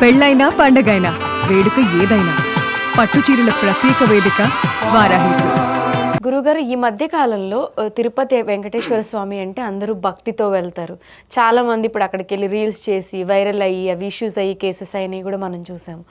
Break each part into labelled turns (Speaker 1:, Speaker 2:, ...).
Speaker 1: పెళ్ళైనా పండగైనా వేడుక ఏదైనా పట్టుచీరల ప్రత్యేక వేదిక వారాహి సిల్క్స్.
Speaker 2: గురుగారు, ఈ మధ్య కాలంలో తిరుపతి వెంకటేశ్వర స్వామి అంటే అందరూ భక్తితో వెళ్తారు. చాలా మంది ఇప్పుడు అక్కడికి వెళ్ళి రీల్స్ చేసి వైరల్ అయ్యి అవి ఇష్యూస్ అయ్యి కేసెస్ అయినవి కూడా మనం చూసాము.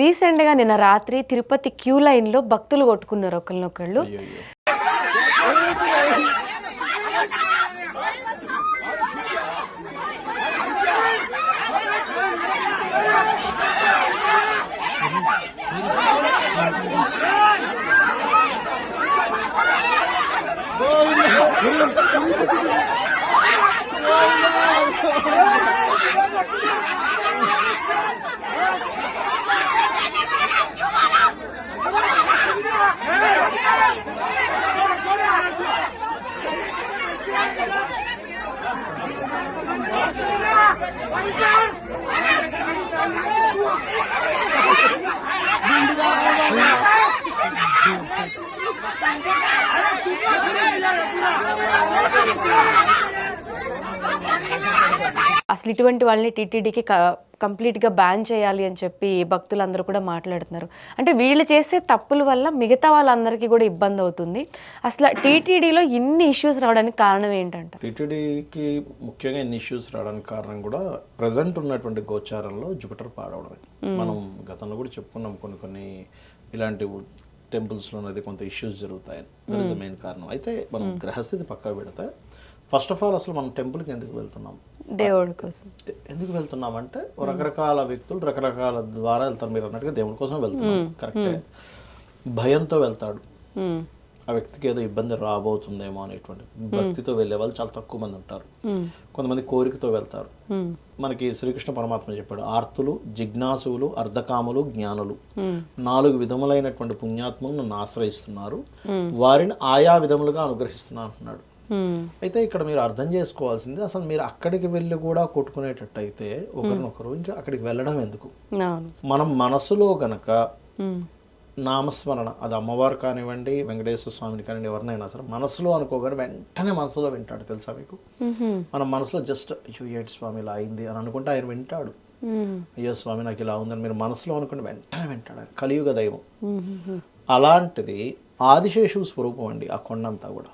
Speaker 2: రీసెంట్గా నిన్న రాత్రి తిరుపతి క్యూ లైన్లో భక్తులు కొట్టుకున్నారు ఒకరినొకళ్ళు. అసలు ఇటువంటి వాళ్ళని టీటీడీకి కంప్లీట్గా బ్యాన్ చేయాలి అని చెప్పి భక్తులందరూ కూడా మాట్లాడుతున్నారు. అంటే వీళ్ళు చేసే తప్పుల వల్ల మిగతా వాళ్ళందరికీ కూడా ఇబ్బంది అవుతుంది. అసలు టీటీడీలో ఇన్ని ఇష్యూస్ రావడానికి కారణం ఏంటంట?
Speaker 3: టీటీడీకి ముఖ్యంగా ఇన్ని ఇష్యూస్ రావడానికి కారణం కూడా ప్రజెంట్ ఉన్నటువంటి గోచారంలో జూపిటర్ పాడవడమే. మనం గతంలో కూడా చెప్పుకున్నాం కొన్ని ఇలాంటి టెంపుల్స్లో అనేది కొంత ఇష్యూస్ జరుగుతాయని. దట్ ఈస్ ద మెయిన్ కారణం. అయితే మనం గ్రహస్థితి పక్కా పెడితే ఫస్ట్ ఆఫ్ ఆల్ అసలు మనం టెంపుల్కి ఎందుకు వెళ్తున్నాం,
Speaker 2: దేవుడి కోసం
Speaker 3: ఎందుకు వెళ్తున్నామంటే రకరకాల వ్యక్తులు రకరకాల ద్వారా వెళ్తారు. మీరు అన్నట్టుగా దేవుడి కోసం వెళ్తున్నాం, కరెక్టే. భయంతో వెళ్తాడు, ఆ వ్యక్తికి ఏదో ఇబ్బంది రాబోతుందేమో అనేటువంటి భక్తితో వెళ్ళే వాళ్ళు చాలా తక్కువ మంది ఉంటారు. కొంతమంది కోరికతో వెళ్తారు. మనకి శ్రీకృష్ణ పరమాత్మ చెప్పాడు, ఆర్తులు, జిజ్ఞాసువులు, అర్ధకాములు, జ్ఞానులు 4 విధములైనటువంటి పుణ్యాత్ములు నన్ను ఆశ్రయిస్తున్నారు, వారిని ఆయా విధములుగా అనుగ్రహిస్తున్నా అంటున్నాడు. అయితే ఇక్కడ మీరు అర్థం చేసుకోవాల్సింది, అసలు మీరు అక్కడికి వెళ్ళి కూడా కొట్టుకునేటట్టయితే ఒకరినొకరు ఇంకా అక్కడికి వెళ్ళడం ఎందుకు? మనం మనసులో గనక నామస్మరణ, అది అమ్మవారు కానివ్వండి, వెంకటేశ్వర స్వామిని కానివ్వండి, ఎవరినైనా సరే మనసులో అనుకోగానే వెంటనే మనసులో వింటాడు. తెలుసా మీకు? మనం మనసులో జస్ట్ అయ్యో ఏడు స్వామి ఇలా అయింది అని అనుకుంటే ఆయన వింటాడు. అయ్యో స్వామి నాకు ఇలా ఉందని మీరు మనసులో అనుకుంటే వెంటనే వింటాడు. ఆయన కలియుగ దైవం. అలాంటిది ఆదిశేషు స్వరూపం అండి ఆ కొండంతా కూడా.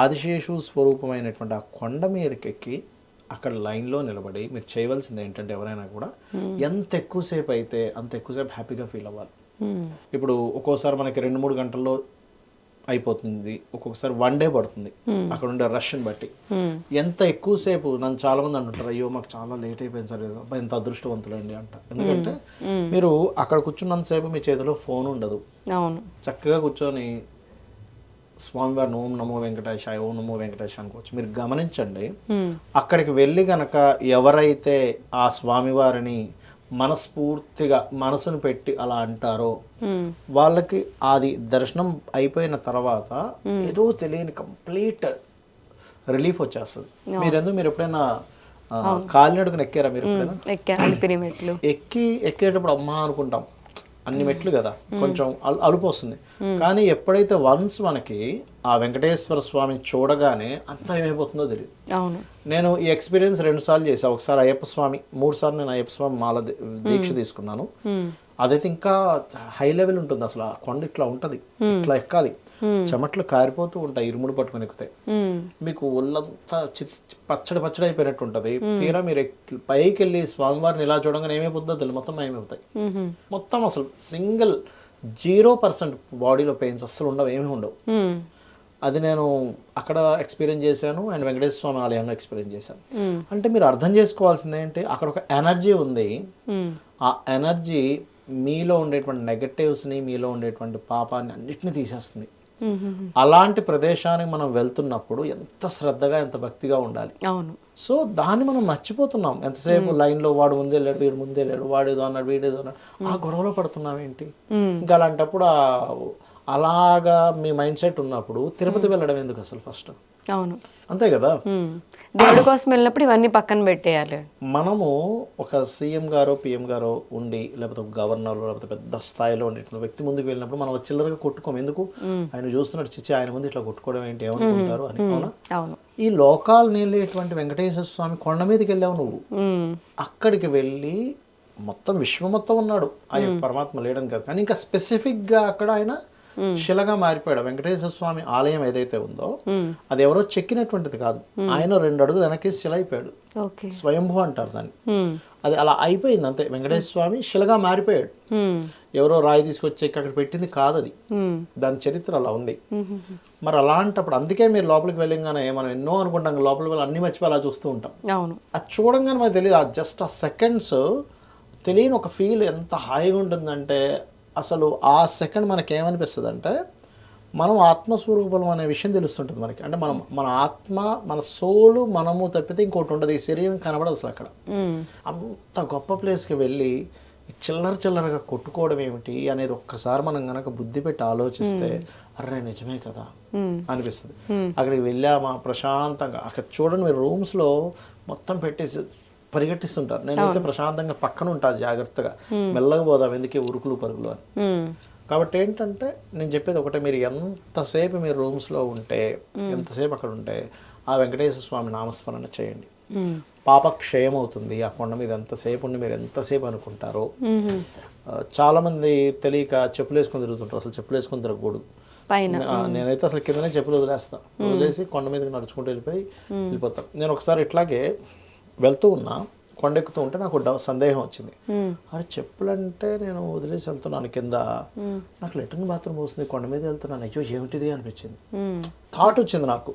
Speaker 3: ఆదిశేషు స్వరూపమైనటువంటి ఆ కొండ మీదకెక్కి అక్కడ లైన్లో నిలబడి మీరు చేయవలసింది ఏంటంటే, ఎవరైనా కూడా ఎంత ఎక్కువసేపు అయితే అంత ఎక్కువసేపు హ్యాపీగా ఫీల్ అవ్వాలి. ఇప్పుడు ఒక్కోసారి మనకి 2-3 గంటల్లో అయిపోతుంది, ఒక్కొక్కసారి 1 డే పడుతుంది అక్కడ ఉండే రష్ని బట్టి. ఎంత ఎక్కువసేపు, నన్ను చాలా మంది అంటుంటారు, అయ్యో మాకు చాలా లేట్ అయిపోయింది సార్, ఎంత అదృష్టవంతులండి అంట. ఎందుకంటే మీరు అక్కడ కూర్చున్నంతసేపు మీ చేతిలో ఫోన్ ఉండదు, చక్కగా కూర్చొని స్వామివారిని ఓం నమో వెంకటేశాయ, ఓం నమో వెంకటేశాయ అనుకోవచ్చు. మీరు గమనించండి, అక్కడికి వెళ్ళి గనక ఎవరైతే ఆ స్వామివారిని మనస్ఫూర్తిగా మనసును పెట్టి అలా అంటారో వాళ్ళకి అది దర్శనం అయిపోయిన తర్వాత ఏదో తెలియని కంప్లీట్ రిలీఫ్ వచ్చేస్తుంది. మీరు ఎప్పుడైనా కాలినడుకుని ఎక్కారా? మీరు ఎప్పుడైనా ఎక్కేటప్పుడు అమ్మా అనుకుంటాం, అన్ని మెట్లు కదా, కొంచెం అలుపు వస్తుంది. కానీ ఎప్పుడైతే వన్స్ మనకి ఆ వెంకటేశ్వర స్వామిని చూడగానే అంతా ఏమైపోతుందో తెలియదు. నేను ఈ ఎక్స్పీరియన్స్ 2 సార్లు చేశాను. ఒకసారి అయ్యప్ప స్వామి, 3 సార్లు నేను అయ్యప్ప స్వామి మాల దీక్ష తీసుకున్నాను. అదైతే ఇంకా హై లెవెల్ ఉంటుంది. అసలు ఆ కొండ ఇట్లా ఉంటుంది, ఇట్లా ఎక్కాలి, చెమట్లు కారిపోతూ ఉంటాయి ఇరుముడు పట్టుకుని ఎక్కితే. మీకు ఒళ్ళంతా పచ్చడి అయిపోయినట్టు ఉంటుంది. తీరా మీరు పైకి వెళ్ళి స్వామివారిని ఇలా చూడగానే ఏమైపోతుందో తెలియదు, మొత్తం ఏమైపోతాయి. మొత్తం అసలు 0% బాడీలో పెయిన్స్ అస్సలు ఉండవు, ఏమీ ఉండవు. అది నేను అక్కడ ఎక్స్పీరియన్స్ చేశాను అండ్ వెంకటేశ్వర స్వామి ఆలయంలో ఎక్స్పీరియన్స్ చేశాను. అంటే మీరు అర్థం చేసుకోవాల్సింది ఏంటి, అక్కడ ఒక ఎనర్జీ ఉంది. ఆ ఎనర్జీ మీలో ఉండేటువంటి నెగటివ్స్ని, మీలో ఉండేటువంటి పాపాన్ని అన్నిటిని తీసేస్తుంది. అలాంటి ప్రదేశానికి మనం వెళ్తున్నప్పుడు ఎంత శ్రద్ధగా, ఎంత భక్తిగా ఉండాలి. సో దాన్ని మనం మర్చిపోతున్నాం. ఎంతసేపు లైన్లో వాడు ముందే లేడు, వీడు ముందే లేడు, వాడేదో అన్నాడు, వీడేదో అన్నాడు, ఆ గొడవలో పడుతున్నాం ఏంటి? ఇంకా అలాంటప్పుడు అలాగా మీ మైండ్ సెట్ ఉన్నప్పుడు తిరుపతి వెళ్ళడం ఎందుకు అసలు ఫస్ట్? అంతే కదా,
Speaker 2: దేవుడి కోసం వెళ్ళినప్పుడు ఇవన్నీ పక్కన పెట్టేయాలి.
Speaker 3: మనము ఒక సీఎం గారో పిఎం గారో ఉండి, లేకపోతే ఒక గవర్నర్, లేకపోతే పెద్ద స్థాయిలో ఉండేటువంటి వ్యక్తి ముందుకు వెళ్ళినప్పుడు మనం చిల్లరగా కొట్టుకోము. ఎందుకు? ఆయన చూస్తున్నాడు, చిచ్చి ఆయన ముందు ఇట్లా కొట్టుకోవడం ఏంటి, ఏమనుకుంటారు అని. అవునా? ఈ లోకాలు నేలేటువంటి వెంకటేశ్వర స్వామి కొండ మీదకి వెళ్ళావు నువ్వు. అక్కడికి వెళ్ళి మొత్తం విశ్వం మొత్తం ఉన్నాడు ఆ యొక్క పరమాత్మ లేడని కాదు, కానీ ఇంకా స్పెసిఫిక్గా అక్కడ ఆయన శిలగా మారిపోయాడు. వెంకటేశ్వర స్వామి ఆలయం ఏదైతే ఉందో అది ఎవరో చెక్కినటువంటిది కాదు, ఆయన 2 అడుగులు వెనక్కి శిల అయిపోయాడు. స్వయంభూ అంటారు దాన్ని. అది అలా అయిపోయింది అంతే. వెంకటేశ్వర స్వామి శిలగా మారిపోయాడు. ఎవరో రాయి తీసుకొచ్చి అక్కడ పెట్టింది కాదు అది, దాని చరిత్ర అలా ఉంది. మరి అలాంటప్పుడు అందుకే మీరు లోపలికి వెళ్ళగానే మనం ఎన్నో అనుకుంటాం, లోపలికి వెళ్ళి అన్ని మర్చిపోయి అలా చూస్తూ ఉంటాం. అది చూడంగానే మనకు తెలియదు, జస్ట్ ఆ సెకండ్స్ తెలియని ఒక ఫీల్ ఎంత హాయిగా ఉంటుందంటే, అసలు ఆ సెకండ్ మనకేమనిపిస్తుంది అంటే మనం ఆత్మస్వరూపం అనే విషయం తెలుస్తుంటుంది మనకి. అంటే మన ఆత్మ, మన సోలు మనము తప్పితే ఇంకోటి ఉండదు, ఈ శరీరం కనబడదు అసలు అక్కడ. అంత గొప్ప ప్లేస్కి వెళ్ళి చిల్లరగా కొట్టుకోవడం ఏమిటి అనేది ఒక్కసారి మనం కనుక బుద్ధి పెట్టి ఆలోచిస్తే అర్రే నిజమే కదా అనిపిస్తుంది. అక్కడికి వెళ్ళామా ప్రశాంతంగా, అక్కడ చూడండి మీరు రూమ్స్లో మొత్తం పెట్టేసి పరిగెట్టిస్తుంటారు. నేనైతే ప్రశాంతంగా పక్కన ఉంటాను జాగ్రత్తగా, మెల్లగా పోదాం ఎందుకే ఉరుకులు పరుగులు అని. కాబట్టి ఏంటంటే నేను చెప్పేది ఒకటే, మీరు ఎంతసేపు మీరు రూమ్స్లో ఉంటే, ఎంతసేపు అక్కడ ఉంటే ఆ వెంకటేశ్వర స్వామి నామస్మరణ చేయండి, పాపక్షయం అవుతుంది. ఆ కొండ మీద ఎంతసేపు ఉండి మీరు ఎంతసేపు అనుకుంటారో. చాలామంది తెలియక చెప్పులు వేసుకొని తిరుగుతుంటారు, అసలు చెప్పులు వేసుకొని తిరగకూడదు. నేనైతే అసలు కిందనే చెప్పులు వదిలేసి కొండ మీదకి నడుచుకుంటూ వెళ్ళిపోతాను. నేను ఒకసారి ఇట్లాగే వెళ్తూ ఉన్నా, కొండెక్కుతూ ఉంటే నాకు సందేహం వచ్చింది. అరే చెప్పులంటే నేను వదిలేసి వెళ్తున్నాను కింద, నాకు లెట్రిన్ బాత్రూమ్ వస్తుంది, కొండ మీద వెళ్తున్నాను, అయ్యో ఏమిటిది అనిపించింది. థాట్ వచ్చింది నాకు.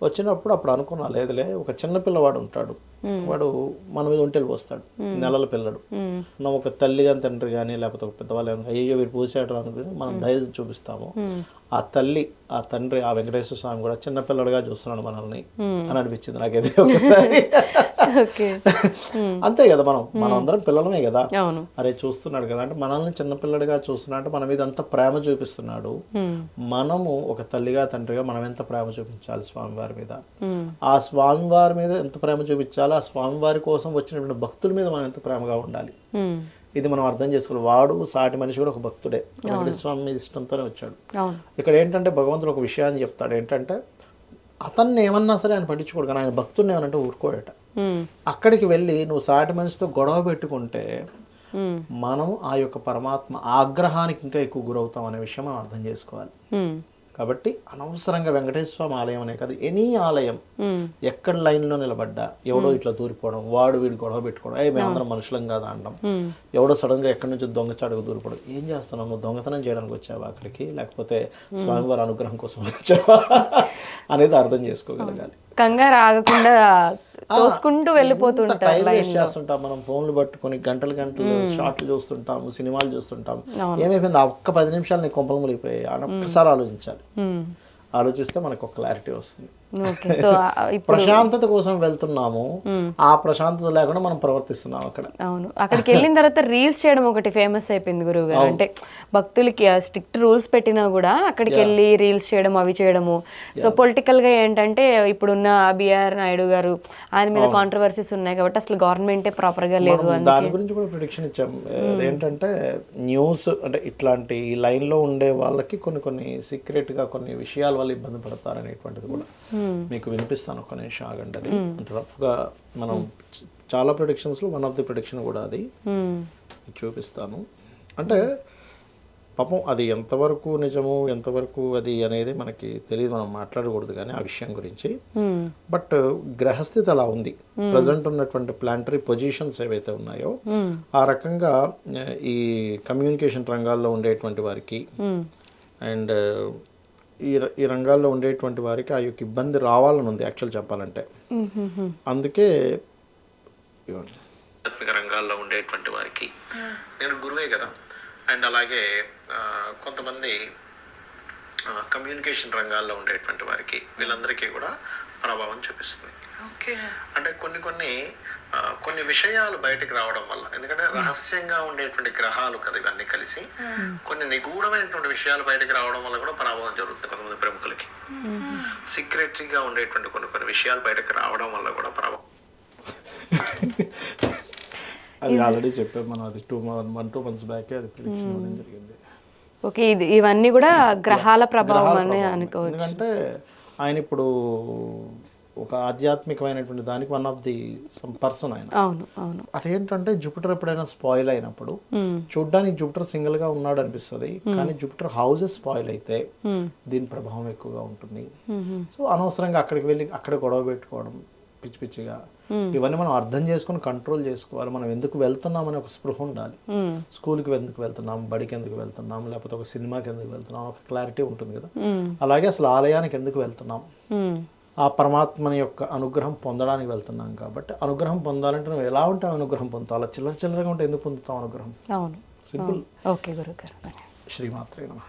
Speaker 3: వచ్చినప్పుడు అప్పుడు అనుకున్నా, లేదులే ఒక చిన్న పిల్లవాడు ఉంటాడు, వాడు మన మీద ఒంటెలు పోస్తాడు, నెలల పిల్లడు. మనం ఒక తల్లి కానీ తండ్రి కానీ లేకపోతే ఒక పెద్దవాళ్ళు అయ్యో వీడు పూసాడు అనుకుని మనం ధైర్యం చూపిస్తాము. ఆ తల్లి ఆ తండ్రి ఆ వెంకటేశ్వర స్వామి కూడా చిన్నపిల్లడుగా చూస్తున్నాడు మనల్ని అని అనిపించింది నాకైతే ఒకసారి. అంతే కదా, మనం అందరం పిల్లలమే కదా. అరే చూస్తున్నాడు కదా అంటే మనల్ని చిన్నపిల్లడిగా చూస్తున్నాడు అంటే మన మీద అంత ప్రేమ చూపిస్తున్నాడు. మనము ఒక తల్లిగా తండ్రిగా మనం ఎంత ప్రేమ చూపించాలి స్వామివారి మీద, ఆ స్వామివారి మీద ఎంత ప్రేమ చూపించాలి, ఆ స్వామివారి కోసం వచ్చినటువంటి భక్తుల మీద మనం ఎంత ప్రేమగా ఉండాలి. ఇది మనం అర్థం చేసుకోవాలి. వాడు సాటి మనిషి కూడా ఒక భక్తుడే, వెంకటేశ్వర స్వామి మీద ఇష్టంతోనే వచ్చాడు. ఇక్కడ ఏంటంటే భగవంతుడు ఒక విషయాన్ని చెప్తాడు, ఏంటంటే అతన్ని ఏమన్నా సరే ఆయన పట్టించుకోడు, కానీ ఆయన భక్తుడిని ఏమనంటే ఊరుకోడట. అక్కడికి వెళ్ళి నువ్వు సాటి మనిషితో గొడవ పెట్టుకుంటే మనము ఆ యొక్క పరమాత్మ ఆగ్రహానికి ఇంకా ఎక్కువ గురవుతాం అనే విషయం మనం అర్థం చేసుకోవాలి. కాబట్టి అనవసరంగా వెంకటేశ్వర స్వామి ఆలయం అనే కాదు, ఎనీ ఆలయం ఎక్కడ లైన్లో నిలబడ్డా ఎవడో ఇట్లా దూరిపోవడం, వాడు వీడు గొడవ పెట్టుకోవడం, మేమందరం మనుషులం కాదా అనడం, ఎవడో సడన్గా ఎక్కడి నుంచి దొంగచాడుకు దూరిపోవడం. ఏం చేస్తున్నావు, నువ్వు దొంగతనం చేయడానికి వచ్చావా అక్కడికి, లేకపోతే స్వామివారి అనుగ్రహం కోసం వచ్చావా అనేది అర్థం చేసుకోగలగాలి.
Speaker 2: కంగారు ఆగకుండా తోసుకుంటూ వెళ్ళిపోతుంటాం,
Speaker 3: టైం వేస్ట్ చేస్తుంటాం మనం, ఫోన్లు పట్టుకొని గంటలు షార్ట్లు చూస్తుంటాము, సినిమాలు చూస్తుంటాం. ఏమైపోయింది ఆ ఒక్క 10 నిమిషాలు నీకు కొంపలు మునిగిపోయాయి అని ఒక్కసారి ఆలోచించాలి. ఆలోచిస్తే మనకు ఒక క్లారిటీ వస్తుంది. ప్రశాంతత కోసం వెళ్తున్నాము, ఆ ప్రశాంతత లేకుండా మనం ప్రవర్తిస్తున్నాం అక్కడ.
Speaker 2: అవును, అక్కడికి వెళ్ళిన తర్వాత రీల్స్ చేయడం ఒకటి ఫేమస్ అయిపోయింది గురువు గారు. అంటే భక్తులకి స్ట్రిక్ట్ రూల్స్ పెట్టినా కూడా అక్కడికి వెళ్ళి రీల్స్ చేయడం, అవి చేయడము. సో పొలిటికల్ గా ఏంటంటే ఇప్పుడున్న బిఆర్ నాయుడు గారు ఆయన మీద కాంట్రవర్సీస్ ఉన్నాయి కాబట్టి అసలు గవర్నమెంటే ప్రాపర్ గా లేదు.
Speaker 3: దాని గురించి కూడా ప్రిడిక్షన్ ఇచ్చాం. ఏంటంటే న్యూస్ అంటే ఇట్లాంటి లైన్ లో ఉండే వాళ్ళకి కొన్ని సీక్రెట్ గా కొన్ని విషయాల వల్ల ఇబ్బంది పడతారు అనేటువంటిది కూడా మీకు వినిపిస్తాను. ఒక్క నిమిషం ఆగండి. అది అంటే రఫ్గా మనం చాలా ప్రిడిక్షన్స్లో వన్ ఆఫ్ ది ప్రిడిక్షన్ కూడా అది చూపిస్తాను. అంటే పాపం అది ఎంతవరకు నిజము ఎంతవరకు అది అనేది మనకి తెలియదు, మనం మాట్లాడకూడదు కానీ ఆ విషయం గురించి. బట్ గ్రహస్థితి అలా ఉంది, ప్రజెంట్ ఉన్నటువంటి ప్లానటరీ పొజిషన్స్ ఏవైతే ఉన్నాయో ఆ రకంగా ఈ కమ్యూనికేషన్ రంగాల్లో ఉండేటువంటి వారికి అండ్ ఈ రంగాల్లో ఉండేటువంటి వారికి ఆ యొక్క ఇబ్బంది రావాలని ఉంది యాక్చువల్ చెప్పాలంటే. అందుకే రంగాల్లో ఉండేటువంటి వారికి నేను గురువే కదా, అండ్ అలాగే కొంతమంది కమ్యూనికేషన్ రంగాల్లో ఉండేటువంటి వారికి వీళ్ళందరికీ కూడా ప్రభావం చూపిస్తుంది. అంటే కొన్ని విషయాలు బయటకు రావడం వల్ల, ఎందుకంటే రహస్యంగా ఉండేటువంటి గ్రహాలు కదా ఇవన్నీ కలిసి కొన్ని నిగూఢమైనటువంటి విషయాలు బయటకు రావడం వల్ల కూడా ప్రభావం జరుగుతుంది కొంతమంది ప్రముఖులకి. సీక్రెట్గా ఉండేటువంటి కొన్ని విషయాలు బయటకు రావడం వల్ల కూడా ప్రభావం. అది ఆల్రెడీ చెప్పాము మనం, అది 2 months బ్యాక్ అది ప్రిడిక్షన్ అనేది జరిగింది.
Speaker 2: ఓకే, ఇవన్నీ కూడా గ్రహాల ప్రభావం అని అనుకోవచ్చు.
Speaker 3: ఎందుకంటే ఆయన ఇప్పుడు ఒక ఆధ్యాత్మికమైనటువంటి దానికి one of the some person ఆయన.
Speaker 2: అవును అవును.
Speaker 3: అదేంటంటే జూపిటర్ ఎప్పుడైనా స్పాయిల్ అయినప్పుడు చూడ్డానికి జూపిటర్ సింగిల్ గా ఉన్నాడు అనిపిస్తుంది, కానీ జూపిటర్ హౌసెస్ స్పాయిల్ అయితే దీని ప్రభావం ఎక్కువగా ఉంటుంది. సో అనవసరంగా అక్కడికి వెళ్ళి అక్కడ గొడవ పెట్టుకోవడం పిచ్చి పిచ్చిగా, ఇవన్నీ మనం అర్థం చేసుకొని కంట్రోల్ చేసుకోవాలి. మనం ఎందుకు వెళ్తున్నాం అనే ఒక స్పృహ ఉండాలి. స్కూల్కి ఎందుకు వెళ్తున్నాం, బడికి ఎందుకు వెళ్తున్నాం, లేకపోతే ఒక సినిమాకి ఎందుకు వెళ్తున్నాం, ఒక క్లారిటీ ఉంటుంది కదా. అలాగే అసలు ఆలయానికి ఎందుకు వెళ్తున్నాం, ఆ పరమాత్మని యొక్క అనుగ్రహం పొందడానికి వెళ్తున్నాం కాబట్టి, అనుగ్రహం పొందాలంటే నువ్వు ఎలా ఉంటే అనుగ్రహం పొందాలి, చిల్లరగా ఉంటే ఎందుకు పొందుతావు అనుగ్రహం.
Speaker 2: అవును.
Speaker 3: సింపుల్.
Speaker 2: ఓకే గురుగారు.
Speaker 3: శ్రీమాత్రే నమః.